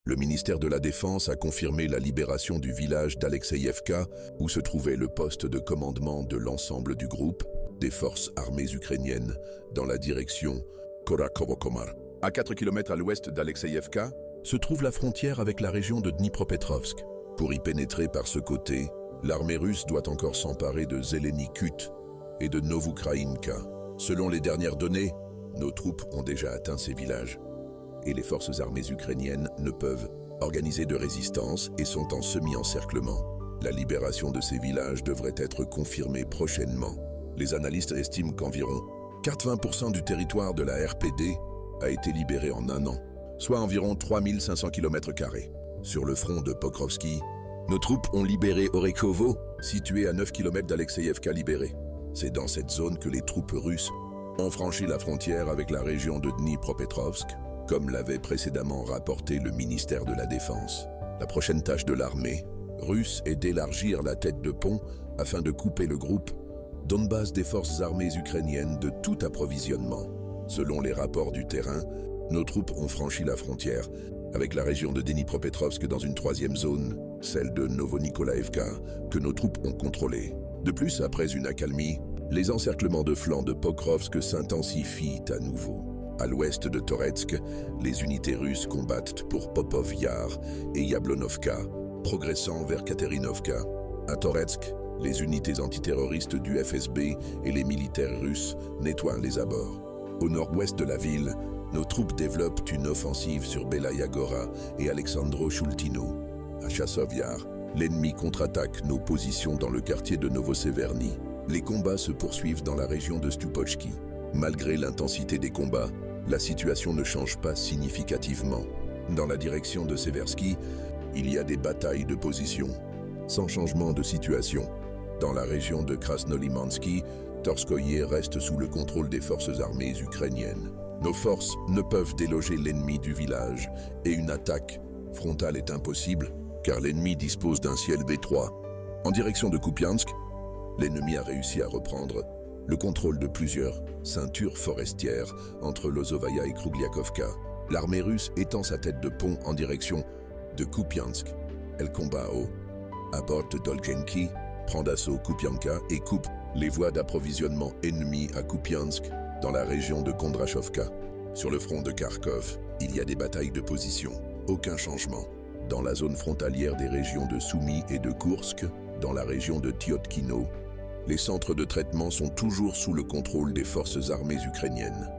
Le ministère de la Défense a confirmé la libération du village d'Alexeïevka, où se trouvait le poste de commandement de l'ensemble du groupe des forces armées ukrainiennes, dans la direction Korakovo-Komar. À 4 km à l'ouest d'Alexeïevka, se trouve la frontière avec la région de Dnipropetrovsk. Pour y pénétrer par ce côté, l'armée russe doit encore s'emparer de Zelenikut et de Novoukhaïnka. Selon les dernières données, nos troupes ont déjà atteint ces villages et les forces armées ukrainiennes ne peuvent organiser de résistance et sont en semi-encerclement. La libération de ces villages devrait être confirmée prochainement. Les analystes estiment qu'environ 80% du territoire de la RPD a été libéré en un an, soit environ 3500 km². Sur le front de Pokrovski, nos troupes ont libéré Orekhovo, situé à 9 km d'Alexeïevka libéré. C'est dans cette zone que les troupes russes ont franchi la frontière avec la région de Dnipropetrovsk, comme l'avait précédemment rapporté le ministère de la Défense. La prochaine tâche de l'armée russe est d'élargir la tête de pont afin de couper le groupe Donbass des forces armées ukrainiennes de tout approvisionnement. Selon les rapports du terrain, nos troupes ont franchi la frontière avec la région de Dnipropetrovsk dans une troisième zone, celle de Novonikolaïevka, que nos troupes ont contrôlée. De plus, après une accalmie, les encerclements de flanc de Pokrovsk s'intensifient à nouveau. À l'ouest de Toretsk, les unités russes combattent pour Popov Yar et Yablonovka, progressant vers Katerinovka. À Toretsk, les unités antiterroristes du FSB et les militaires russes nettoient les abords. Au nord-ouest de la ville, nos troupes développent une offensive sur Belaya Gora et Alexandro Shultino. À Chassov Yar, l'ennemi contre-attaque nos positions dans le quartier de Novoseverny. Les combats se poursuivent dans la région de Stupochki. Malgré l'intensité des combats, la situation ne change pas significativement. Dans la direction de Seversky, il y a des batailles de position. Sans changement de situation, dans la région de Krasnolimansky, Torskoye reste sous le contrôle des forces armées ukrainiennes. Nos forces ne peuvent déloger l'ennemi du village et une attaque frontale est impossible car l'ennemi dispose d'un ciel détroit. En direction de Kupiansk, l'ennemi a réussi à reprendre le contrôle de plusieurs ceintures forestières entre Lozovaya et Krugliakovka. L'armée russe étend sa tête de pont en direction de Kupiansk. Elle combat à bord de Dolgenki, prend d'assaut Kupianka et coupe les voies d'approvisionnement ennemies à Kupiansk dans la région de Kondrachovka. Sur le front de Kharkov, il y a des batailles de position. Aucun changement. Dans la zone frontalière des régions de Soumy et de Koursk, dans la région de Tyotkino, les centres de traitement sont toujours sous le contrôle des forces armées ukrainiennes.